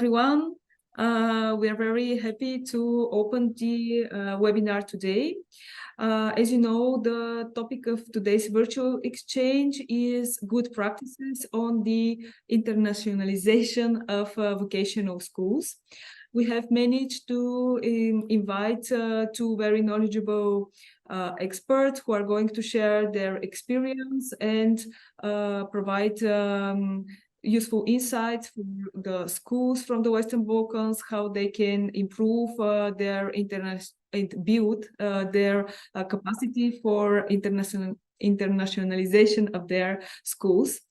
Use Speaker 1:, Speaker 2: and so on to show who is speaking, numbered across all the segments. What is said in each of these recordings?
Speaker 1: everyone. We are very happy to open the webinar today. As you know, the topic of today's virtual exchange is good practices on the internationalization of vocational schools. We have managed to invite two very knowledgeable experts who are going to share their experience and provide useful insights for the schools from the Western Balkans, how they can improve their build their capacity for internationalization of their schools.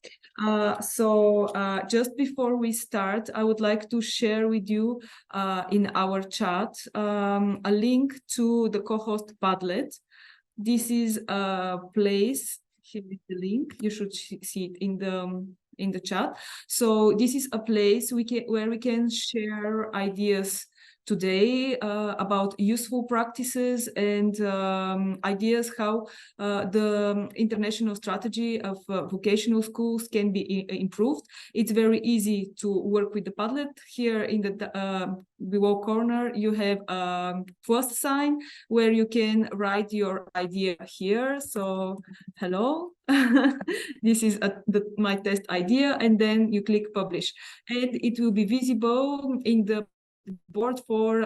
Speaker 1: Just before we start, I would like to share with you in our chat a link to the co-host Padlet. This is a place, here is the link, you should see it in the chat. So this is a place where we can share ideas today about useful practices and ideas how the international strategy of vocational schools can be improved. It's very easy to work with the Padlet. Here in the below corner, you have a plus sign where you can write your idea here. So hello, this is my test idea, and then you click publish. And it will be visible in the board for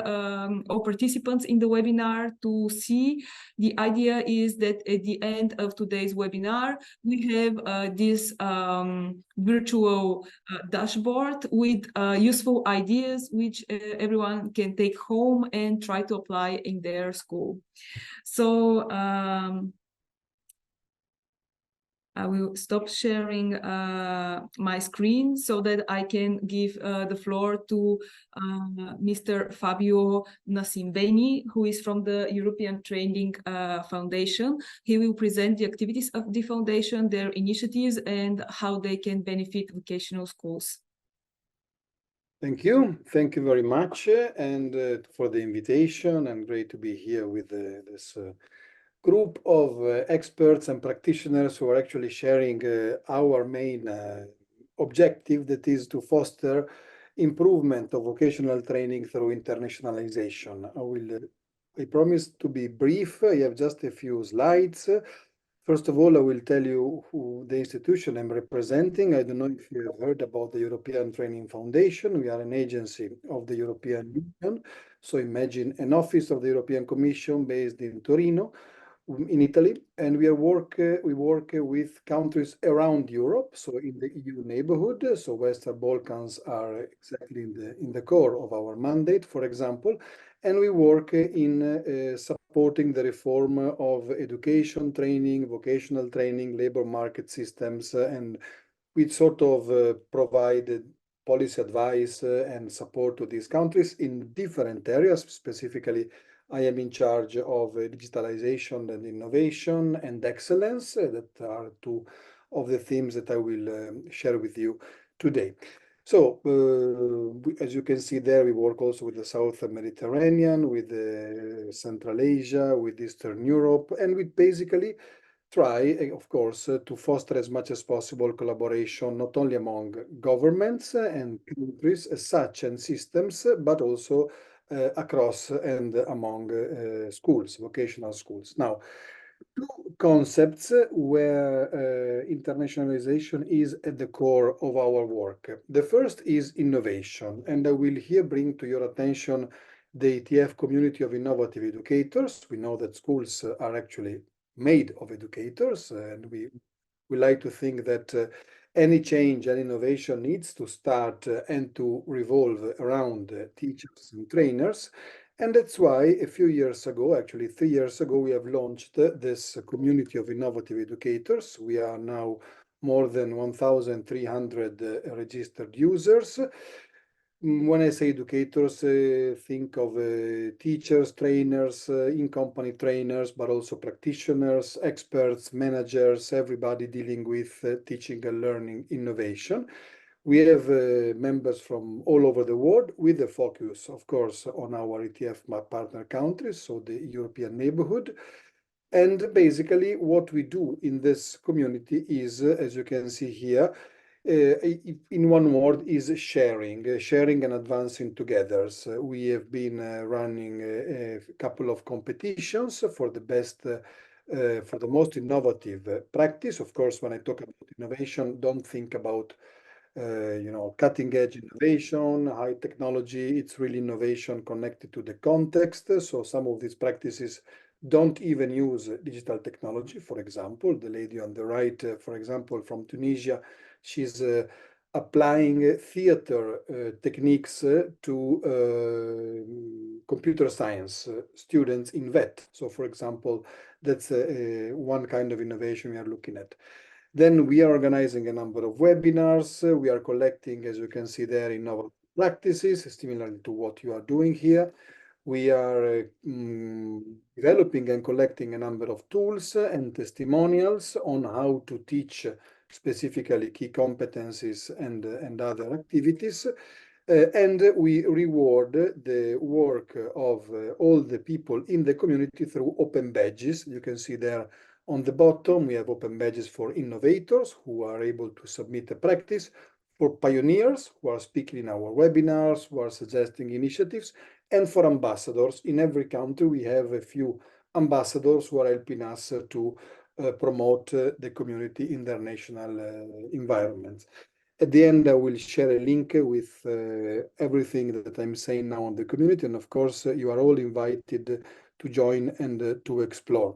Speaker 1: all participants in the webinar to see. The idea is that at the end of today's webinar, we have this virtual dashboard with useful ideas which everyone can take home and try to apply in their school. So I will stop sharing my screen so that I can give the floor to Mr. Fabio Nascimbeni, who is from the European Training Foundation. He will present the activities of the foundation, their initiatives, and how they can benefit vocational schools.
Speaker 2: Thank you. Thank you very much and for the invitation, and great to be here with this group of experts and practitioners who are actually sharing our main objective, that is to foster improvement of vocational training through internationalization. I promise to be brief. I have just a few slides. First of all, I will tell you who the institution I'm representing. I don't know if you have heard about the European Training Foundation. We are an agency of the European Union. So imagine an office of the European Commission based in Torino, in Italy, and we work with countries around Europe, so in the EU neighborhood. So Western Balkans are exactly in the core of our mandate, for example, and we work in supporting the reform of education, training, vocational training, labor market systems, and we sort of provide policy advice and support to these countries in different areas. Specifically, I am in charge of digitalization and innovation and excellence. That are two of the themes that I will share with you today. So, as you can see there, we work also with the South Mediterranean, with Central Asia, with Eastern Europe, and we basically try, of course, to foster as much as possible collaboration, not only among governments and countries as such and systems, but also across and among schools, vocational schools. Now, two concepts where internationalization is at the core of our work. The first is innovation, and I will here bring to your attention the ETF community of innovative educators. We know that schools are actually made of educators, and we like to think that any change and innovation needs to start and to revolve around teachers and trainers. And that's why a few years ago, actually 3 years ago, we have launched this community of innovative educators. We are now more than 1,300 registered users. When I say educators, think of teachers, trainers, in-company trainers, but also practitioners, experts, managers, everybody dealing with teaching and learning innovation. We have members from all over the world with a focus, of course, on our ETF partner countries, so the European neighborhood. And basically what we do in this community is, as you can see here, in one word, is sharing and advancing together. So we have been running a couple of competitions for the best, for the most innovative practice. Of course, when I talk about innovation, don't think about cutting edge innovation, high technology. It's really innovation connected to the context. So some of these practices don't even use digital technology. For example, the lady on the right, for example, from Tunisia, she's applying theater techniques to computer science students in VET. So, for example, that's one kind of innovation we are looking at. Then we are organizing a number of webinars. We are collecting, as you can see there, innovative practices, similarly to what you are doing here. We are developing and collecting a number of tools and testimonials on how to teach specifically key competencies and other activities. And we reward the work of all the people in the community through open badges. You can see there on the bottom, we have open badges for innovators who are able to submit a practice, for pioneers who are speaking in our webinars, who are suggesting initiatives, and for ambassadors. In every country, we have a few ambassadors who are helping us to promote the community in their national environments. At the end, I will share a link with everything that I'm saying now on the community. And of course, you are all invited to join and to explore.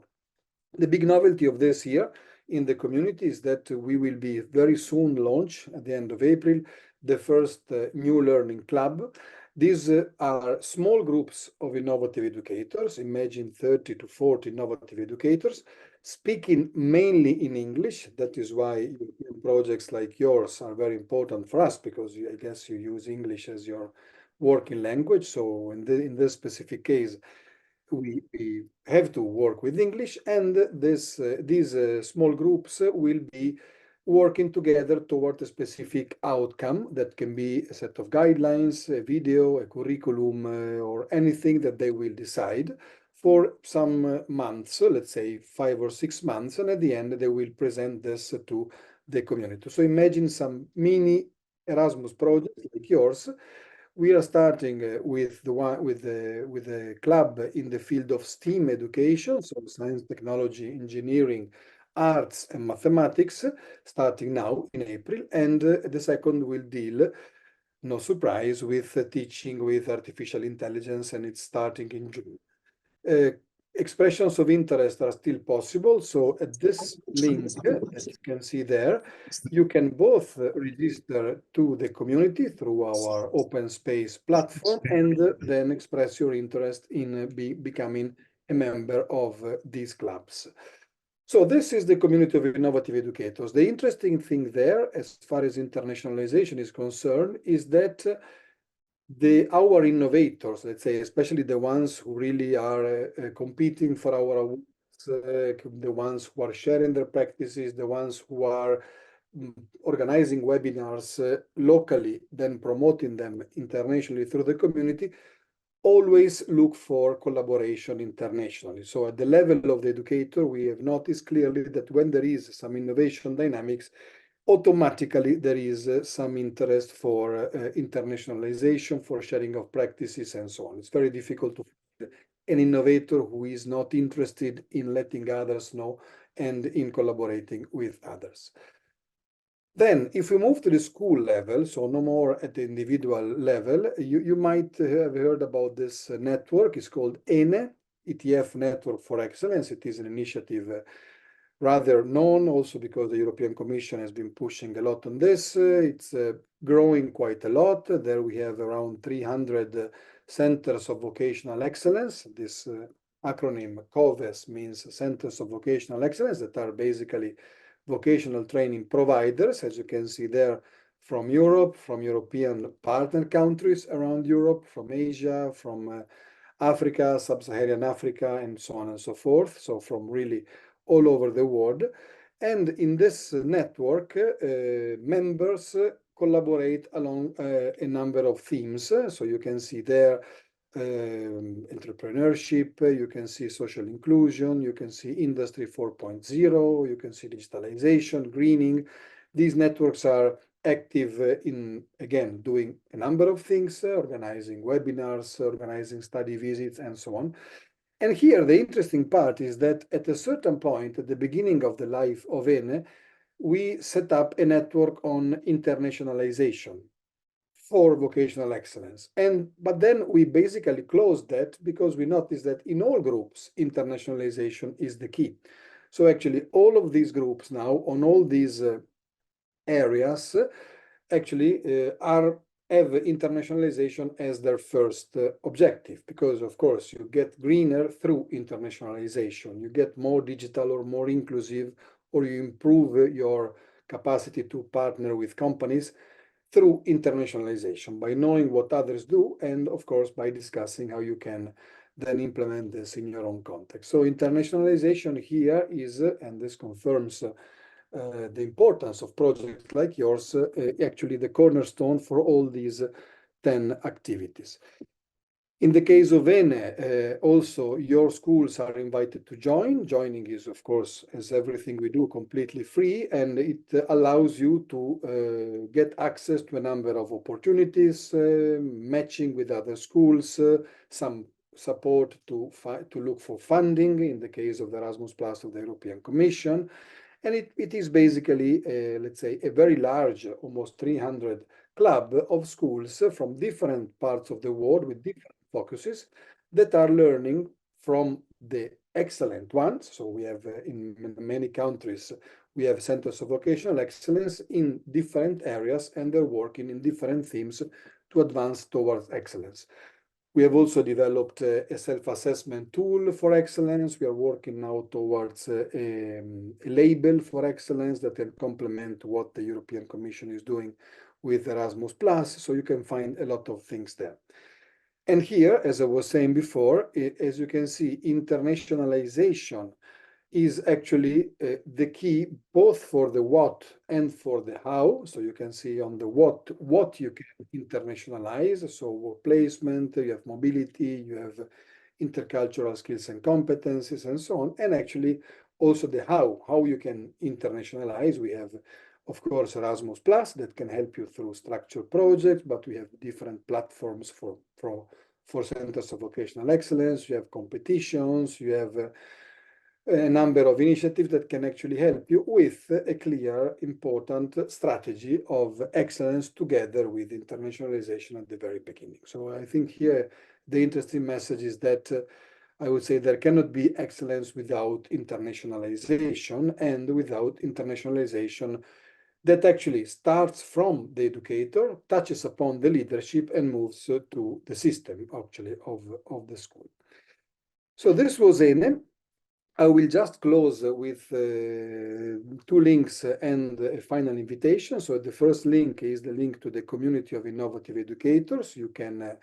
Speaker 2: The big novelty of this year in the community is that we will be very soon launch at the end of April, the first new learning club. These are small groups of innovative educators. Imagine 30 to 40 innovative educators speaking mainly in English. That is why European projects like yours are very important for us, because I guess you use English as your working language. So in this specific case, we have to work with English, and these small groups will be working together toward a specific outcome that can be a set of guidelines, a video, a curriculum, or anything that they will decide for some months, let's say 5 or 6 months, and at the end they will present this to the community. So imagine some mini Erasmus project like yours. We are starting with the club in the field of STEAM education, so science, technology, engineering, arts, and mathematics, starting now in April. And the second will deal, no surprise, with teaching with artificial intelligence, and it's starting in June. Expressions of interest are still possible. So at this link that you can see there, you can both register to the community through our open space platform and then express your interest in becoming a member of these clubs. So this is the community of innovative educators. The interesting thing there, as far as internationalization is concerned, is that our innovators, let's say, especially the ones who really are competing for our awards, the ones who are sharing their practices, the ones who are organizing webinars locally, then promoting them internationally through the community, always look for collaboration internationally. So at the level of the educator, we have noticed clearly that when there is some innovation dynamics, automatically there is some interest for internationalization, for sharing of practices, and so on. It's very difficult to find an innovator who is not interested in letting others know and in collaborating with others. Then, if we move to the school level, so no more at the individual level, you might have heard about this network. It's called ENE, ETF Network for Excellence. It is an initiative rather known also because the European Commission has been pushing a lot on this. It's growing quite a lot. There we have around 300 centers of vocational excellence. This acronym COVES means Centers of Vocational Excellence, that are basically vocational training providers, as you can see there, from Europe, from European partner countries around Europe, from Asia, from Africa, Sub-Saharan Africa, and so on and so forth. So from really all over the world. And in this network, members collaborate along a number of themes. So you can see there entrepreneurship, you can see social inclusion, you can see industry 4.0, you can see digitalization, greening. These networks are active in, again, doing a number of things, organizing webinars, organizing study visits, and so on. And here, the interesting part is that at a certain point, at the beginning of the life of ENE, we set up a network on internationalization for vocational excellence. But then we basically closed that because we noticed that in all groups, internationalization is the key. So actually, all of these groups now, on all these areas, actually have internationalization as their first objective, because of course you get greener through internationalization, you get more digital or more inclusive, or you improve your capacity to partner with companies through internationalization, by knowing what others do, and of course by discussing how you can then implement this in your own context. So internationalization here is, and this confirms the importance of projects like yours, actually the cornerstone for all these 10 activities. In the case of ENE, also your schools are invited to join. Joining is, of course, as everything we do, completely free, and it allows you to get access to a number of opportunities, matching with other schools, some support to look for funding in the case of the Erasmus Plus of the European Commission. And it is basically, let's say, a very large, almost 300 club of schools from different parts of the world with different focuses that are learning from the excellent ones. So we have in many countries, we have centers of vocational excellence in different areas, and they're working in different themes to advance towards excellence. We have also developed a self-assessment tool for excellence. We are working now towards a label for excellence that can complement what the European Commission is doing with Erasmus+. So you can find a lot of things there. And here, as I was saying before, as you can see, internationalization is actually the key, both for the what and for the how. So you can see on the what you can internationalize. So work placement, you have mobility, you have intercultural skills and competencies, and so on. And actually also the how you can internationalize. We have, of course, Erasmus Plus that can help you through structured projects, but we have different platforms for centers of vocational excellence. You have competitions, you have a number of initiatives that can actually help you with a clear, important strategy of excellence together with internationalization at the very beginning. So I think here the interesting message is that I would say there cannot be excellence without internationalization, and without internationalization that actually starts from the educator, touches upon the leadership, and moves to the system actually of the school. So this was ENE. I will just close with 2 links and a final invitation. So the first link is the link to the community of innovative educators. You can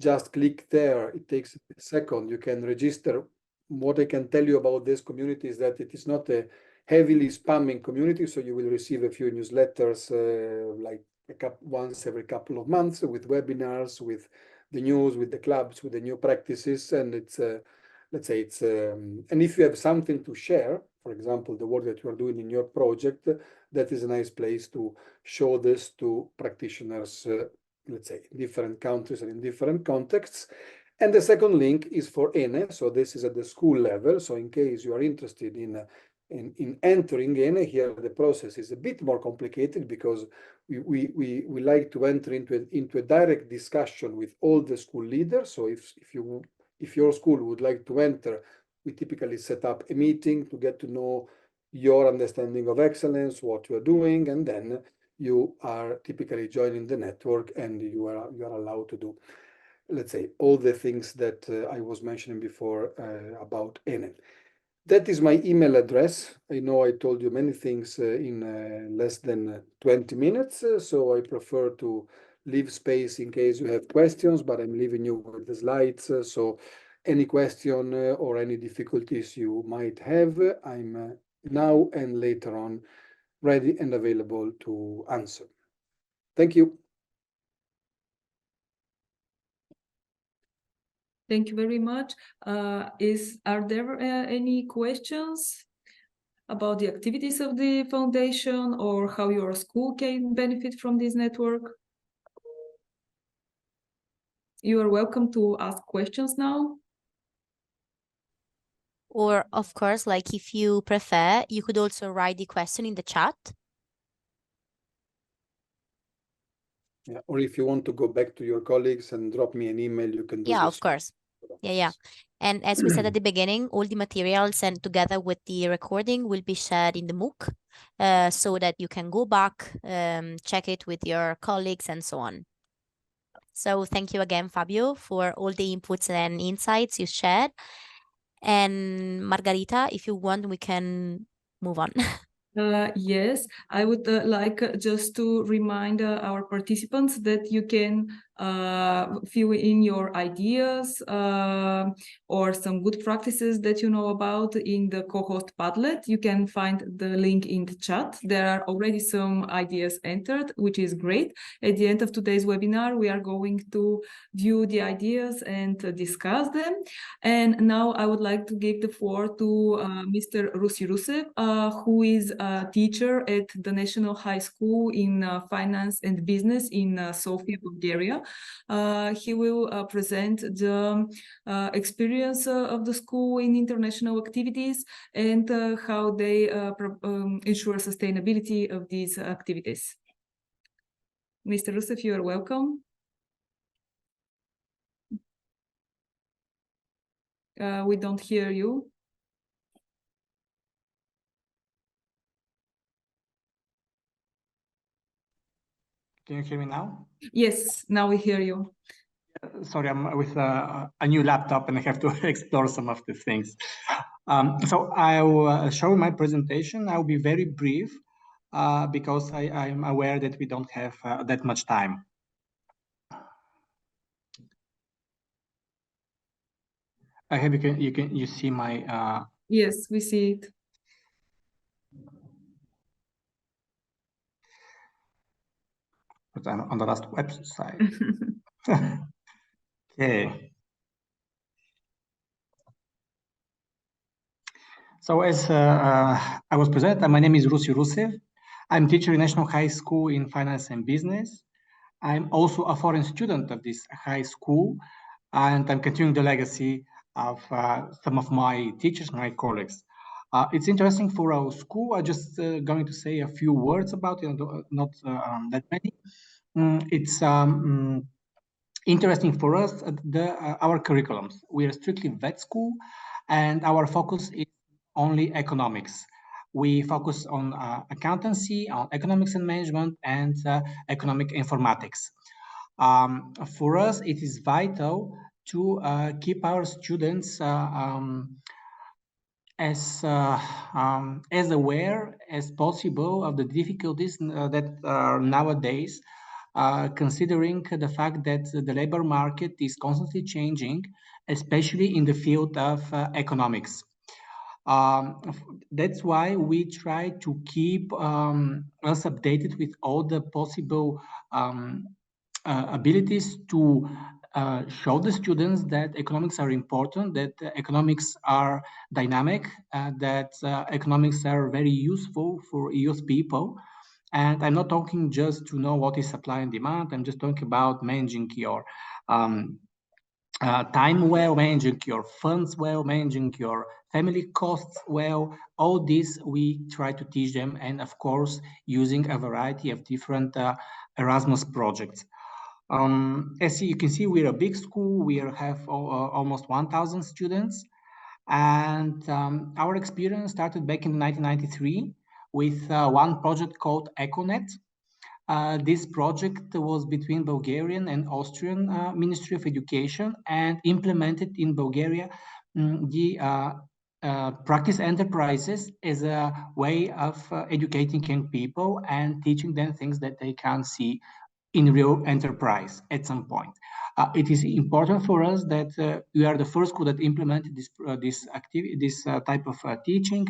Speaker 2: just click there. It takes a second. You can register. What I can tell you about this community is that it is not a heavily spamming community. So you will receive a few newsletters like once every couple of months, with webinars, with the news, with the clubs, with the new practices. And it's let's say it's, and if you have something to share, for example, the work that you are doing in your project, that is a nice place to show this to practitioners, let's say, in different countries and in different contexts. And the second link is for ENE. So this is at the school level. So in case you are interested in entering ENE, here the process is a bit more complicated, because we like to enter into a direct discussion with all the school leaders. So if your school would like to enter, we typically set up a meeting to get to know your understanding of excellence, what you are doing, and then you are typically joining the network, and you are allowed to do, let's say, all the things that I was mentioning before about ENE. That is my email address. I know I told you many things in less than 20 minutes, so I prefer to leave space in case you have questions, but I'm leaving you with the slides. So any question or any difficulties you might have, I'm now and later on ready and available to answer. Thank you.
Speaker 1: Thank you very much. Are there any questions? about the activities of the foundation or how your school can benefit from this network? You are welcome to ask questions now.
Speaker 3: Or, of course, like if you prefer, you could also write the question in the chat.
Speaker 2: Yeah, or if you want to go back to your colleagues and drop me an email, you can do
Speaker 3: Yeah,
Speaker 2: this.
Speaker 3: of course. Yeah. And as we said at the beginning, all the materials and together with the recording will be shared in the MOOC, so that you can go back, check it with your colleagues and so on. So thank you again, Fabio, for all the inputs and insights you shared. And Margarita, if you want, we can move on.
Speaker 1: Yes, I would like just to remind our participants that you can fill in your ideas or some good practices that you know about in the co-host Padlet. You can find the link in the chat. There are already some ideas entered, which is great. At the end of today's webinar, we are going to view the ideas and discuss them. And now I would like to give the floor to Mr. Russi Rusev, who is a teacher at the National High School in Finance and Business in Sofia, Bulgaria. He will present the experience of the school in international activities and how they ensure sustainability of these activities. Mr. Rusev, you are welcome. We don't hear you.
Speaker 4: Can you hear me now?
Speaker 1: Yes, now we hear you.
Speaker 4: Sorry, I'm with a new laptop and I have to explore some of the things. So I will show my presentation. I'll be very brief because I'm aware that we don't have that much time. I hope you see my.
Speaker 1: Yes, we see it.
Speaker 4: But I'm on the last website. Okay. So as I was presented, my name is Russi Rusev. I'm teacher in National High School in Finance and Business. I'm also a foreign student of this high school, and I'm continuing the legacy of some of my teachers, my colleagues. It's interesting for our school. I'm just going to say a few words about it, not that many. It's interesting for us, our curriculums. We are strictly vet school, and our focus is only economics. We focus on accountancy, on economics and management, and economic informatics. For us, it is vital to keep our students as aware as possible of the difficulties that are nowadays, considering the fact that the labor market is constantly changing, especially in the field of economics. That's why we try to keep us updated with all the possible abilities to show the students that economics are important, that economics are dynamic, that economics are very useful for youth people. And I'm not talking just to know what is supply and demand. I'm just talking about managing your time well, managing your funds well, managing your family costs well. All this we try to teach them, and of course, using a variety of different Erasmus projects. As you can see, we're a big school. We have almost 1,000 students. And our experience started back in 1993 with one project called EcoNet. This project was between Bulgarian and Austrian Ministry of Education and implemented in Bulgaria the practice enterprises as a way of educating young people and teaching them things that they can't see in real enterprise at some point. It is important for us that we are the first school that implemented this type of teaching,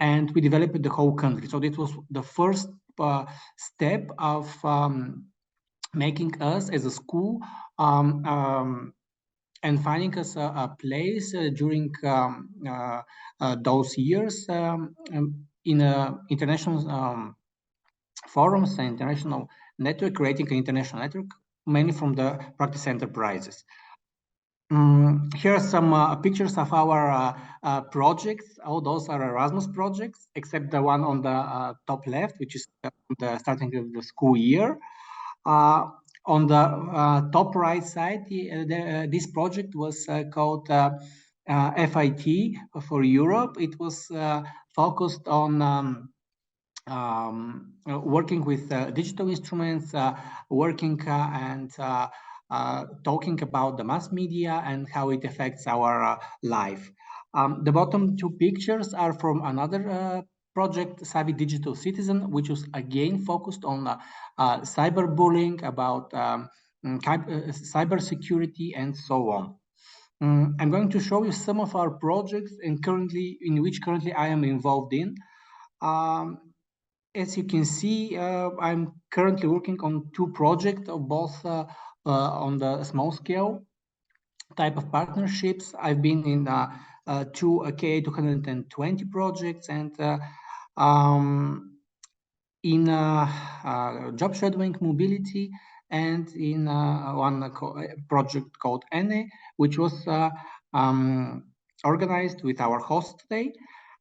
Speaker 4: and we developed the whole country. So this was the first step of making us as a school and finding us a place during those years in international forums and international network, creating an international network, mainly from the practice enterprises. Here are some pictures of our projects. All those are Erasmus projects, except the one on the top left, which is the starting of the school year. On the top right side, this project was called FIT for Europe. It was focused on working with digital instruments, working and talking about the mass media and how it affects our life. The bottom two pictures are from another project, Savvy Digital Citizen, which was again focused on cyberbullying, about cyber security, and so on. I'm going to show you some of our projects in which currently I am involved in. As you can see, I'm currently working on two projects, both on the small scale type of partnerships. I've been in two KA 220 projects, and in job shadowing mobility, and in one project called ENE, which was organized with our host today,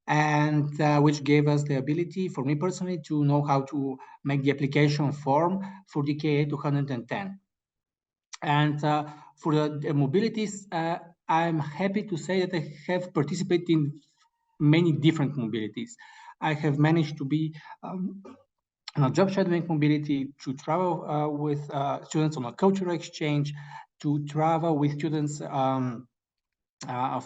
Speaker 4: and which gave us the ability, for me personally, to know how to make the application form for the KA 210. And for the mobilities, I'm happy to say that I have participated in many different mobilities. I have managed to be on a job shadowing mobility, to travel with students on a cultural exchange, to travel with students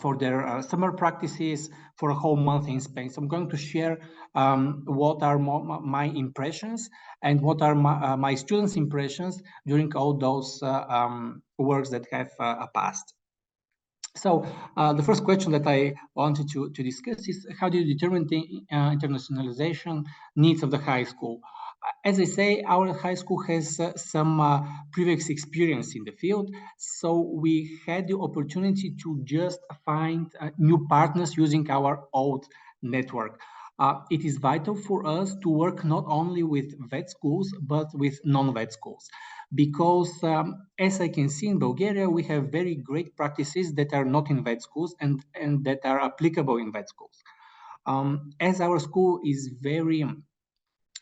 Speaker 4: for their summer practices for a whole month in Spain. So I'm going to share what are my impressions and what are my students' impressions during all those works that have passed. So the first question that I wanted to discuss is, how do you determine the internationalization needs of the high school? As I say, our high school has some previous experience in the field, so we had the opportunity to just find new partners using our old network. It is vital for us to work not only with vet schools, but with non-vet schools, because as I can see in Bulgaria, we have very great practices that are not in vet schools and that are applicable in vet schools. As our school is very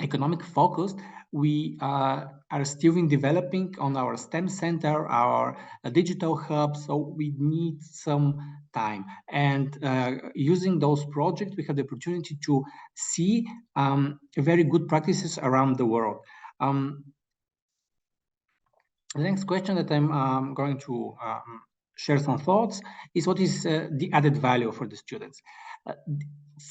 Speaker 4: economic focused, we are still in developing on our STEM center, our digital hub, so we need some time. And using those projects, we have the opportunity to see very good practices around the world. The next question that I'm going to share some thoughts is, what is the added value for the students?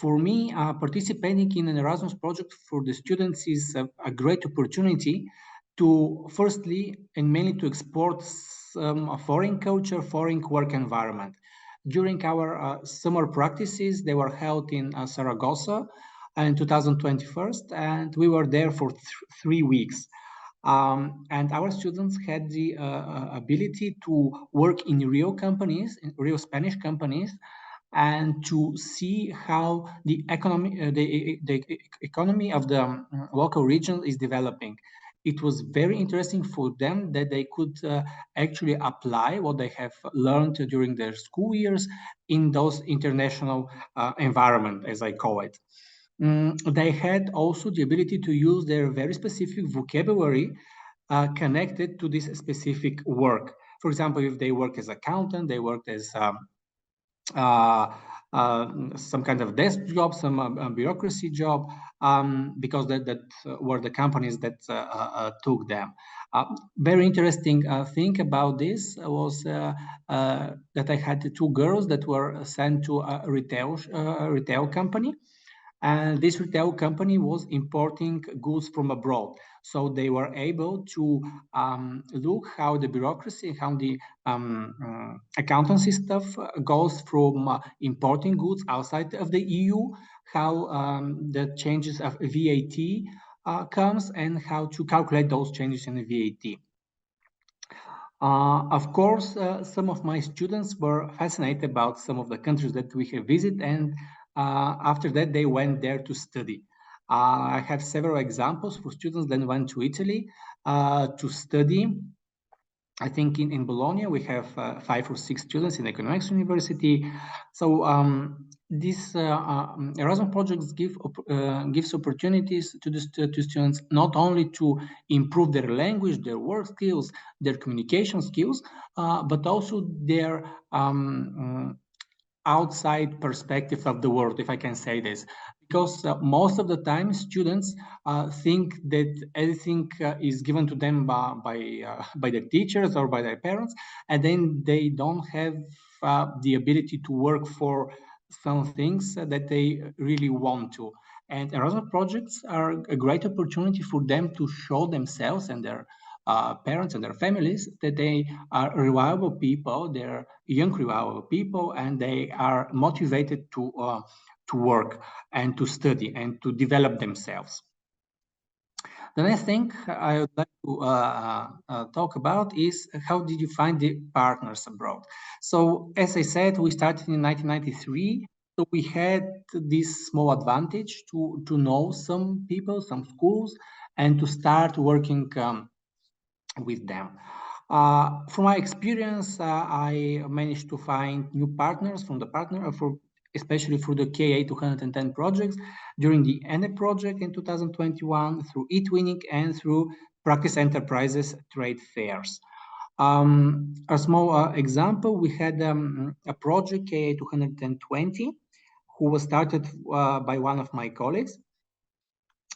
Speaker 4: For me, participating in an Erasmus project for the students is a great opportunity to, firstly and mainly, to export some foreign culture, foreign work environment. During our summer practices, they were held in Saragossa in 2021, and we were there for 3 weeks. And our students had the ability to work in real companies, in real Spanish companies, and to see how the economy of the local region is developing. It was very interesting for them that they could actually apply what they have learned during their school years in those international environment, as I call it. They had also the ability to use their very specific vocabulary connected to this specific work. For example, if they work as accountant, they worked as some kind of desk job, some bureaucracy job, because that were the companies that took them. Very interesting thing about this was that I had two girls that were sent to a retail company. And this retail company was importing goods from abroad. So they were able to look how the bureaucracy, how the accountancy stuff goes from importing goods outside of the EU, how the changes of VAT comes, and how to calculate those changes in the VAT. Of course, some of my students were fascinated about some of the countries that we have visited, and after that they went there to study. I have several examples for students that went to Italy to study. I think in Bologna we have 5 or 6 students in economics university. So these Erasmus projects gives opportunities to to students not only to improve their language, their work skills, their communication skills, but also their outside perspective of the world, if I can say this, because most of the time students think that everything is given to them by their teachers or by their parents, and then they don't have the ability to work for some things that they really want to. And Erasmus projects are a great opportunity for them to show themselves and their parents and their families that they are reliable people, they're young reliable people, and they are motivated to work and to study and to develop themselves. The next thing I would like to talk about is how did you find the partners abroad? So as I said, we started in 1993. So we had this small advantage to know some people, some schools, and to start working with them. From my experience, I managed to find new partners from the especially through the KA 210 projects, during the ENE project in 2021, through eTwinning, and through Practice Enterprises trade fairs. A small example, we had a project KA 220, who was started by one of my colleagues,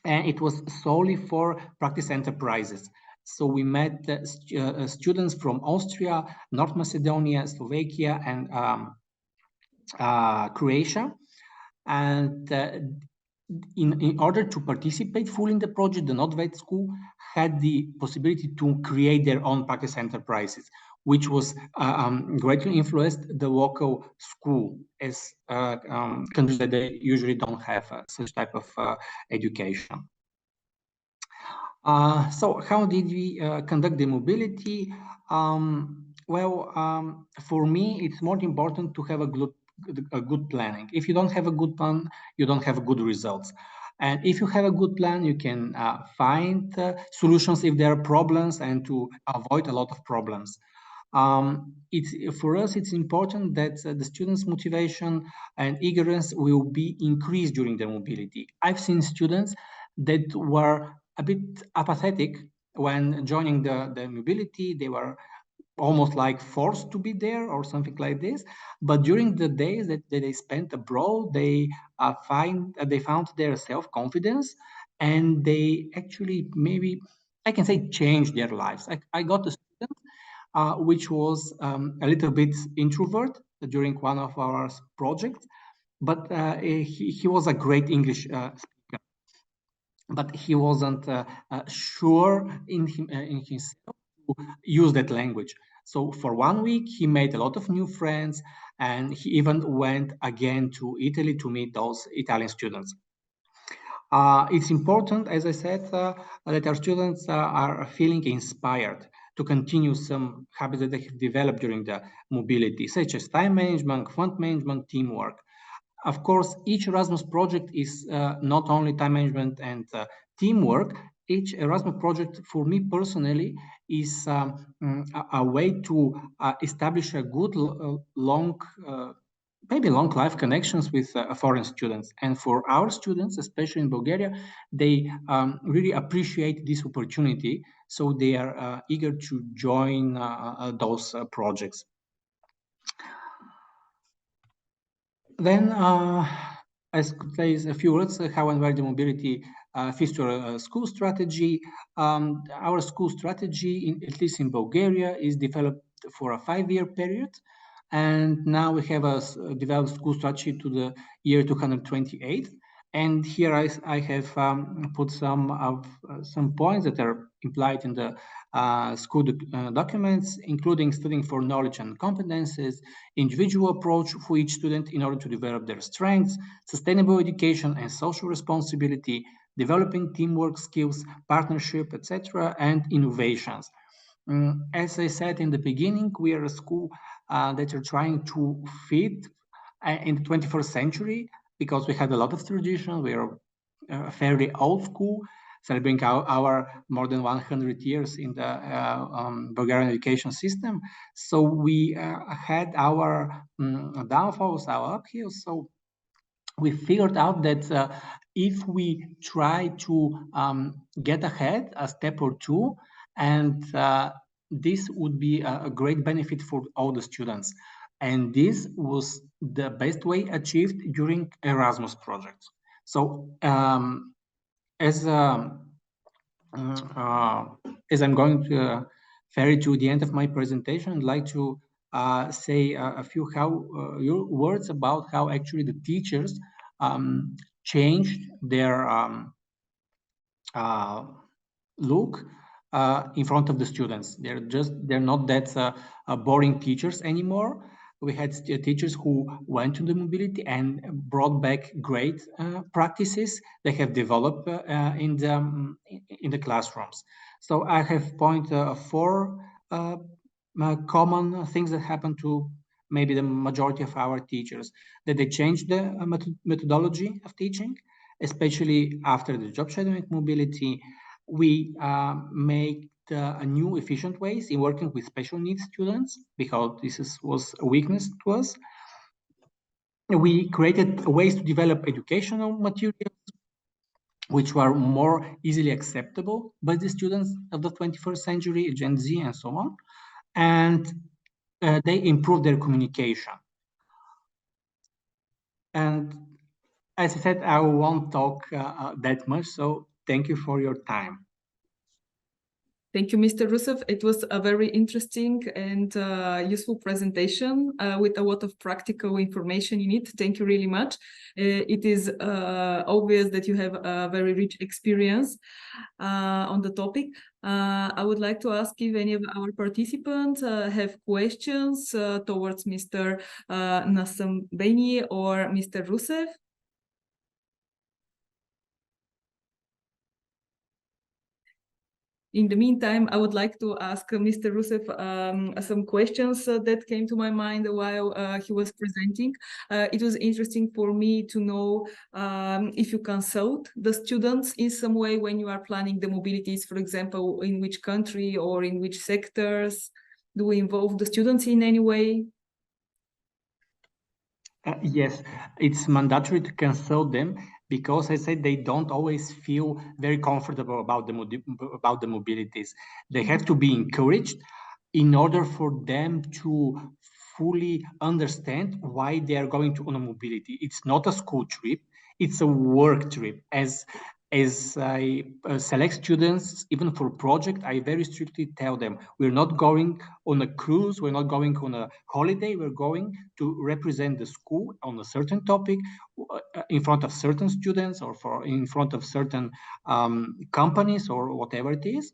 Speaker 4: and it was solely for Practice Enterprises. So we met students from Austria, North Macedonia, Slovakia, and Croatia. And in order to participate fully in the project, the Nordvet School had the possibility to create their own Practice Enterprises, which was greatly influenced the local school, as countries that they usually don't have such type of education. So how did we conduct the mobility? For me, it's more important to have a good planning. If you don't have a good plan, you don't have good results. And if you have a good plan, you can find solutions if there are problems and to avoid a lot of problems. For us, it's important that the students' motivation and eagerness will be increased during their mobility. I've seen students that were a bit apathetic when joining the mobility. They were almost like forced to be there or something like this. But during the days that they spent abroad, they found their self-confidence, and they actually, maybe I can say, changed their lives. I got a student which was a little bit introvert during one of our projects, but he was a great English speaker. But he wasn't sure in himself to use that language. So for 1 week, he made a lot of new friends, and he even went again to Italy to meet those Italian students. It's important, as I said, that our students are feeling inspired to continue some habits that they have developed during the mobility, such as time management, fund management, teamwork. Of course, each Erasmus project is not only time management and teamwork. Each Erasmus project, for me personally, is a way to establish a good maybe long life connections with foreign students. And for our students, especially in Bulgaria, they really appreciate this opportunity. So they are eager to join those projects. Then I could say a few words how and where the mobility fits to our school strategy. Our school strategy, at least in Bulgaria, is developed for a 5-year period. And now we have a developed school strategy to the year 228. And here I have put some points that are implied in the school documents, including studying for knowledge and competences, individual approach for each student in order to develop their strengths, sustainable education and social responsibility, developing teamwork skills, partnership, etc., and innovations. As I said in the beginning, we are a school that are trying to fit in the 21st century because we had a lot of tradition. We are a fairly old school, celebrating our more than 100 years in the Bulgarian education system. So we had our downfalls, our uphills. So we figured out that if we try to get ahead a step or two, and this would be a great benefit for all the students. And this was the best way achieved during Erasmus projects. So as I'm going to ferry to the end of my presentation, I'd like to say a few words about how actually the teachers changed their look in front of the students. They're not that boring teachers anymore. We had teachers who went to the mobility and brought back great practices they have developed in the classrooms. So I have pointed four common things that happen to maybe the majority of our teachers, that they changed the methodology of teaching, especially after the job shadowing mobility. We make a new efficient ways in working with special needs students, because this was a weakness to us. We created ways to develop educational materials which were more easily acceptable by the students of the 21st century, Gen Z and so on. And they improved their communication. And as I said, I won't talk that much, so thank you for your time.
Speaker 1: Thank you, Mr. Rusev. It was a very interesting and useful presentation with a lot of practical information in it. Thank you really much. It is obvious that you have a very rich experience on the topic. I would like to ask if any of our participants have questions towards Mr. Nascimbeni or Mr. Rusev. In the meantime, I would like to ask Mr. Rusev some questions that came to my mind while he was presenting. It was interesting for me to know if you consult the students in some way when you are planning the mobilities, for example, in which country or in which sectors. Do we involve the students in any way?
Speaker 4: Yes, it's mandatory to consult them, because I said they don't always feel very comfortable about the mobilities. They have to be encouraged in order for them to fully understand why they are going to on a mobility. It's not a school trip, it's a work trip. As I select students, even for project, I very strictly tell them, we're not going on a cruise, we're not going on a holiday, we're going to represent the school on a certain topic in front of certain students, or in front of certain companies, or whatever it is.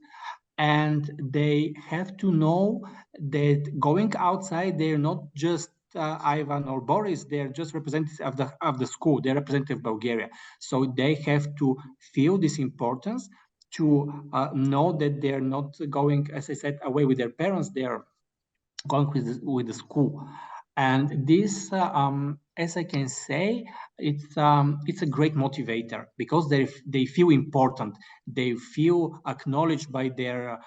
Speaker 4: And they have to know that going outside, they're not just Ivan or Boris, they're just representatives of the school, they're representative of Bulgaria. So they have to feel this importance, to know that they're not going, as I said, away with their parents, they're going with the school. And this, as I can say, it's a great motivator, because they feel important, they feel acknowledged by their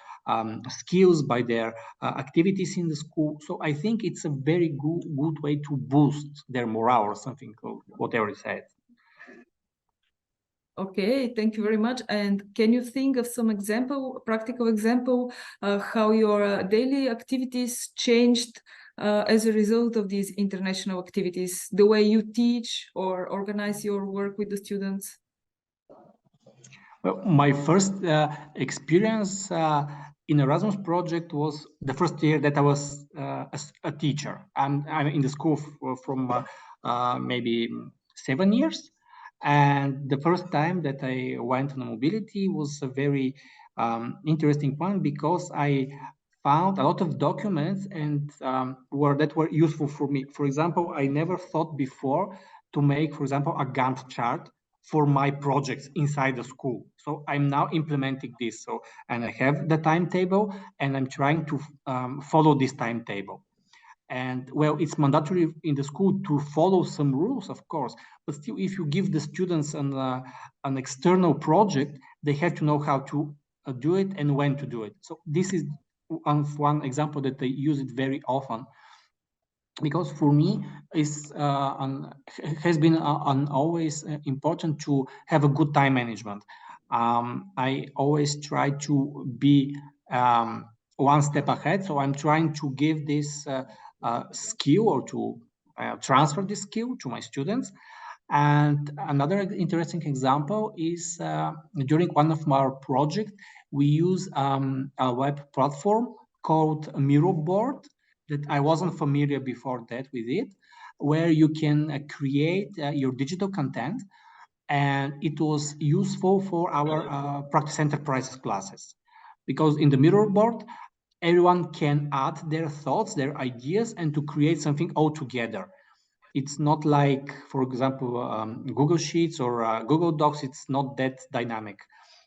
Speaker 4: skills, by their activities in the school. So I think it's a very good way to boost their morale, or something, or whatever it says.
Speaker 1: Okay, thank you very much. And can you think of some practical example, how your daily activities changed as a result of these international activities, the way you teach or organize your work with the students?
Speaker 4: Well, my first experience in Erasmus project was the first year that I was a teacher. I'm in the school from maybe 7 years. And the first time that I went on a mobility was a very interesting one, because I found a lot of documents and that were useful for me. For example, I never thought before to make, for example, a Gantt chart for my projects inside the school. So I'm now implementing this. So, and I have the timetable, and I'm trying to follow this timetable. And well, it's mandatory in the school to follow some rules, of course, but still, if you give the students an external project, they have to know how to do it and when to do it. So this is one example that they use it very often, because for me has been always important to have a good time management. I always try to be one step ahead, so I'm trying to give this skill, or to transfer this skill to my students. And another interesting example is during one of our projects, we use a web platform called Miro Board, that I wasn't familiar before that with it, where you can create your digital content, and it was useful for our practice enterprises classes, because in the Miro Board, everyone can add their thoughts, their ideas, and to create something all together. It's not like, for example, Google Sheets or Google Docs. It's not that dynamic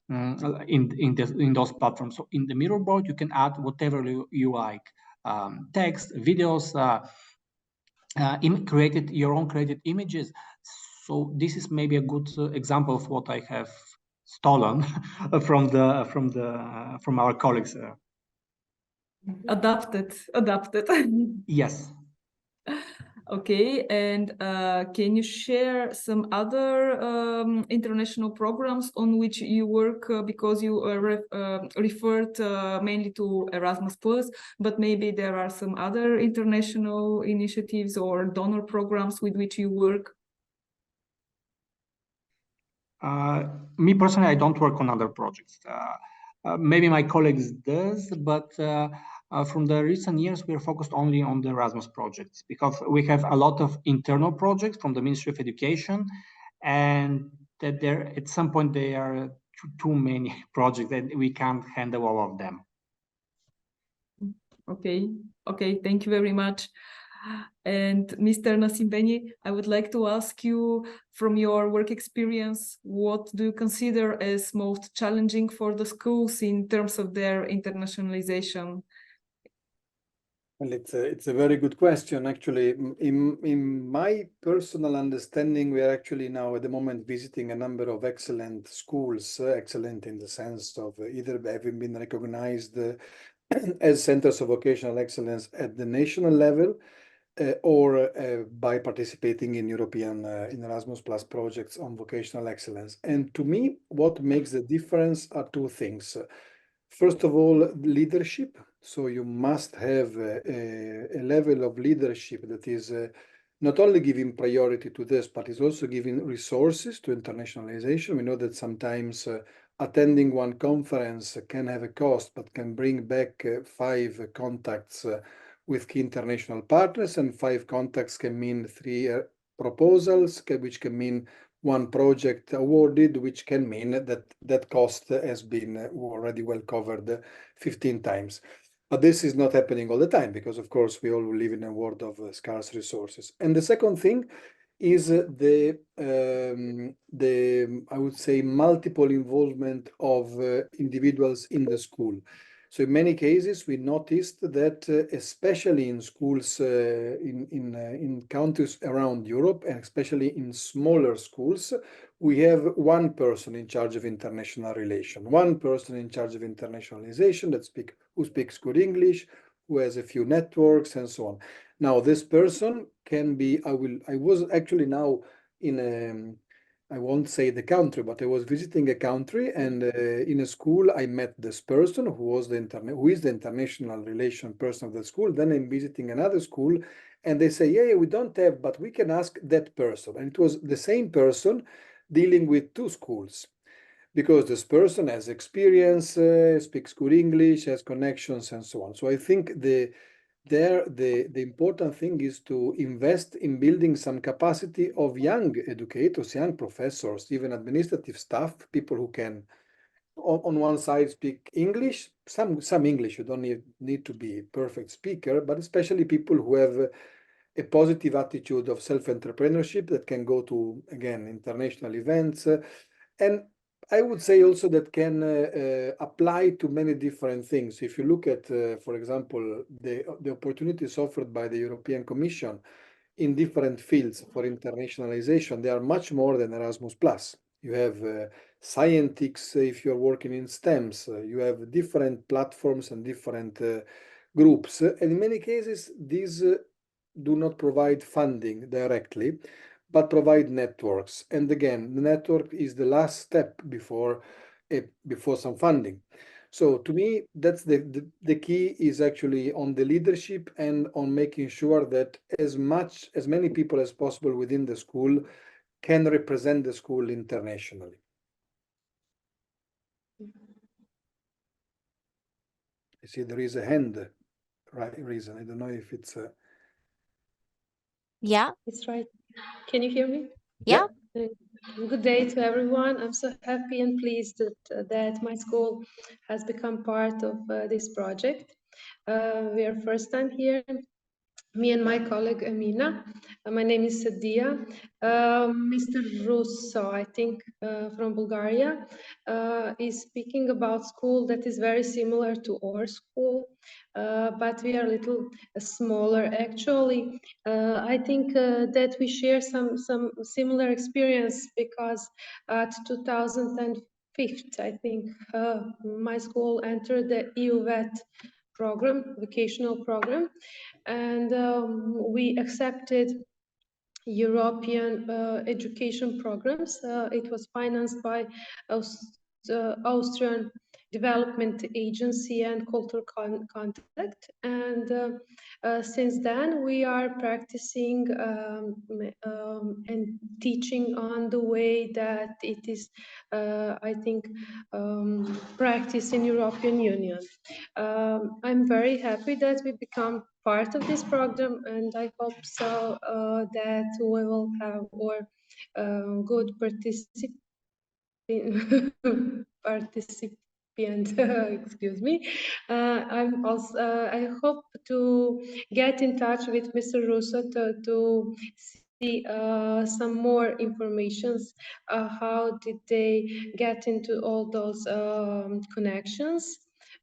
Speaker 4: in those platforms. So in the Miro Board, you can add whatever you like, text, videos, created your own created images. So this is maybe a good example of what I have stolen from our colleagues.
Speaker 1: Adapted.
Speaker 4: Yes.
Speaker 1: Okay, and can you share some other international programs on which you work, because you referred mainly to Erasmus Plus, but maybe there are some other international initiatives or donor programs with which you work?
Speaker 4: Me personally, I don't work on other projects. Maybe my colleagues does, but from the recent years, we are focused only on the Erasmus projects, because we have a lot of internal projects from the Ministry of Education, and that there at some point there are too many projects that we can't handle all of them.
Speaker 1: Okay, thank you very much. And Mr. Nascimbeni, I would like to ask you, from your work experience, what do you consider as most challenging for the schools in terms of their internationalization?
Speaker 2: Well, it's a very good question. Actually, in my personal understanding, we are actually now at the moment visiting a number of excellent schools, excellent in the sense of either having been recognized as centers of vocational excellence at the national level, or by participating in European in Erasmus Plus projects on vocational excellence. And to me, what makes the difference are two things. First of all, leadership. So you must have a level of leadership that is not only giving priority to this, but is also giving resources to internationalization. We know that sometimes attending one conference can have a cost, but can bring back 5 contacts with key international partners, and 5 contacts can mean 3 proposals, which can mean 1 project awarded, which can mean that that cost has been already well covered 15 times. But this is not happening all the time, because of course we all live in a world of scarce resources. And the second thing is the I would say multiple involvement of individuals in the school. So in many cases, we noticed that especially in schools in countries around Europe, and especially in smaller schools, we have 1 person in charge of international relation, 1 person in charge of internationalization who speaks good English, who has a few networks, and so on. Now, this person can be, I was actually now in a, I won't say the country, but I was visiting a country, and in a school I met this person who is the international relation person of the school. Then I'm visiting another school, and they say, yeah, we don't have, but we can ask that person. And it was the same person dealing with 2 schools, because this person has experience, speaks good English, has connections, and so on. So I think the important thing is to invest in building some capacity of young educators, young professors, even administrative staff, people who can, on one side, speak English, some English. You don't need to be a perfect speaker, but especially people who have a positive attitude of self-entrepreneurship that can go to, again, international events. And I would say also that can apply to many different things. If you look at, for example, the opportunities offered by the European Commission in different fields for internationalization, they are much more than Erasmus+. You have scientists if you're working in STEMs, you have different platforms and different groups. And in many cases, these do not provide funding directly, but provide networks. And again, the network is the last step before some funding. So to me, that's the key is actually on the leadership and on making sure that as many people as possible within the school can represent the school internationally. I see there is a hand, right, reason. I don't know if it's
Speaker 3: Yeah.
Speaker 5: It's right. Can you hear me?
Speaker 3: Yeah.
Speaker 5: Good day to everyone. I'm so happy and pleased that my school has become part of this project. We are first time here, me and my colleague Amina. My name is Sadia. Mr. Russo, I think, from Bulgaria, is speaking about school that is very similar to our school, but we are a little smaller. Actually, I think that we share some similar experience because at 2005, I think, my school entered the EU VET program, vocational program, and we accepted European education programs. It was financed by Austrian Development Agency and Cultural Contact. And since then, we are practicing and teaching on the way that it is, I think, practiced in European Union. I'm very happy that we become part of this program, and I hope so that we will have more good participant. Excuse me. I'm also. I hope to get in touch with Mr. Russo to see some more informations. How did they get into all those connections?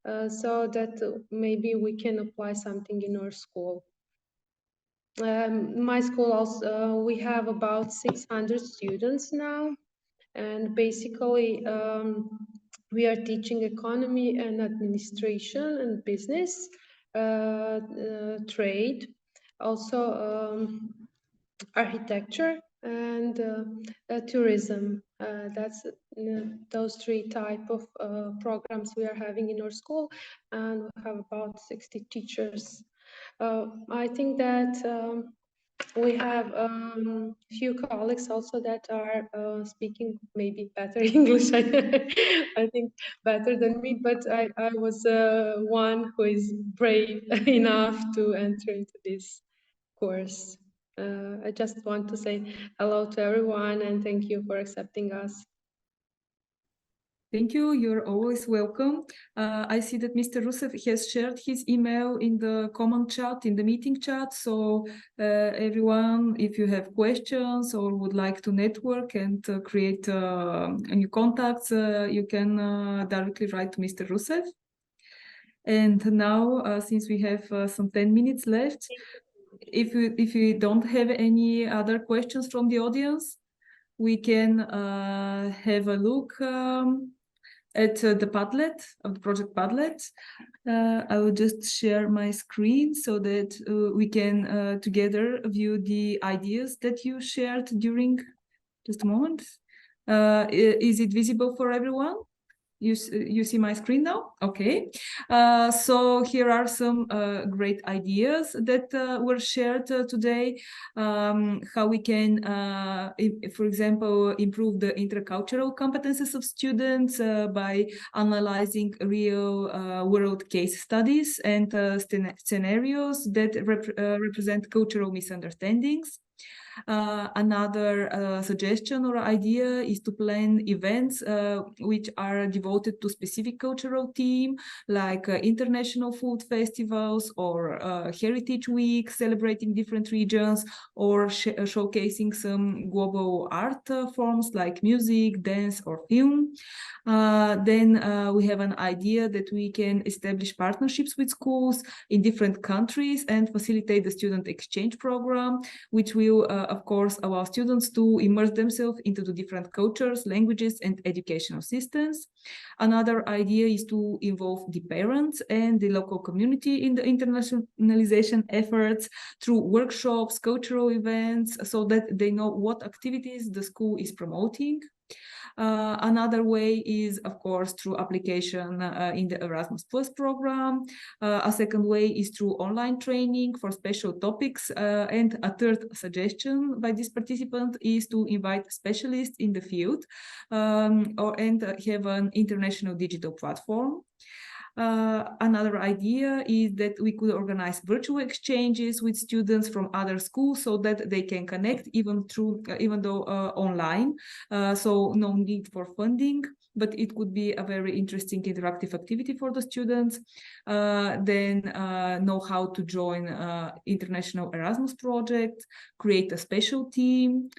Speaker 5: So that maybe we can apply something in our school. My school also, we have about 600 students now, and basically we are teaching economy and administration and business, trade, also architecture and tourism. That's those three type of programs we are having in our school, and we have about 60 teachers. I think that we have few colleagues also that are speaking maybe better English, I think better than me, but I was one who is brave enough to enter into this course. I just want to say hello to everyone and thank you for accepting us.
Speaker 1: Thank you. You're always welcome. I see that Mr. Rusev has shared his email in the common chat, in the meeting chat. So everyone, if you have questions or would like to network and create new contacts, you can directly write to Mr. Rusev. And now, since we have some 10 minutes left, if you don't have any other questions from the audience, we can have a look at the Padlet, of the project Padlet. I will just share my screen so that we can together view the ideas that you shared during, just a moment. Is it visible for everyone? You see my screen now? Okay. So here are some great ideas that were shared today. How we can, for example, improve the intercultural competences of students by analyzing real world case studies and scenarios that represent cultural misunderstandings. Another suggestion or idea is to plan events which are devoted to specific cultural theme, like international food festivals or heritage week celebrating different regions, or showcasing some global art forms like music, dance, or film. Then we have an idea that we can establish partnerships with schools in different countries and facilitate the student exchange program, which will, of course, allow students to immerse themselves into the different cultures, languages, and educational systems. Another idea is to involve the parents and the local community in the internationalization efforts through workshops, cultural events, so that they know what activities the school is promoting. Another way is, of course, through application in the Erasmus Plus program. A second way is through online training for special topics. And a third suggestion by this participant is to invite specialists in the field and have an international digital platform. Another idea is that we could organize virtual exchanges with students from other schools so that they can connect even though online. So no need for funding, but it could be a very interesting interactive activity for the students. Then know how to join international Erasmus project, create a special team,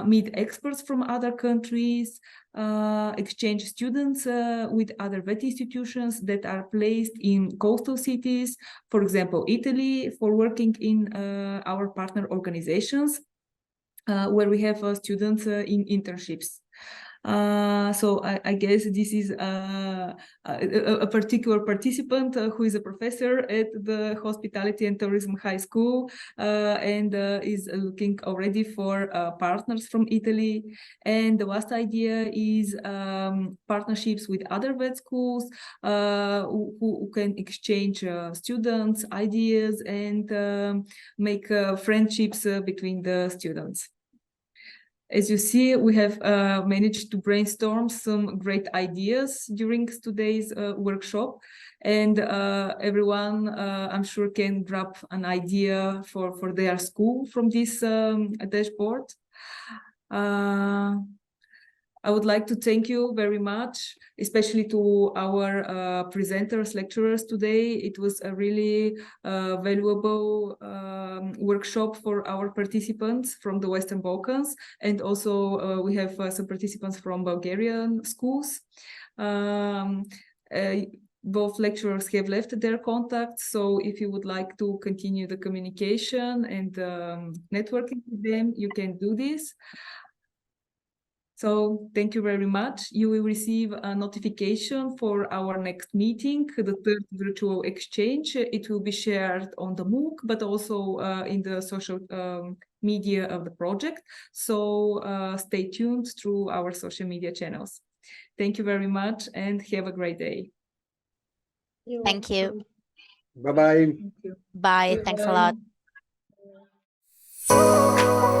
Speaker 1: meet experts from other countries, exchange students with other VET institutions that are placed in coastal cities, for example, Italy, for working in our partner organizations, where we have students in internships. So I guess this is a particular participant who is a professor at the Hospitality and Tourism High School and is looking already for partners from Italy. And the last idea is partnerships with other vet schools who can exchange students, ideas, and make friendships between the students. As you see, we have managed to brainstorm some great ideas during today's workshop, and everyone, I'm sure, can grab an idea for their school from this dashboard. I would like to thank you very much, especially to our presenters, lecturers today. It was a really valuable workshop for our participants from the Western Balkans. And also we have some participants from Bulgarian schools. Both lecturers have left their contacts, so if you would like to continue the communication and networking with them, you can do this. So thank you very much. You will receive a notification for our next meeting, the third virtual exchange. It will be shared on the MOOC, but also in the social media of the project. So stay tuned through our social media channels. Thank you very much and have a great day.
Speaker 3: Thank you.
Speaker 2: Bye-bye.
Speaker 1: Thank you.
Speaker 3: Bye. Thanks a lot.
Speaker 1: Bye.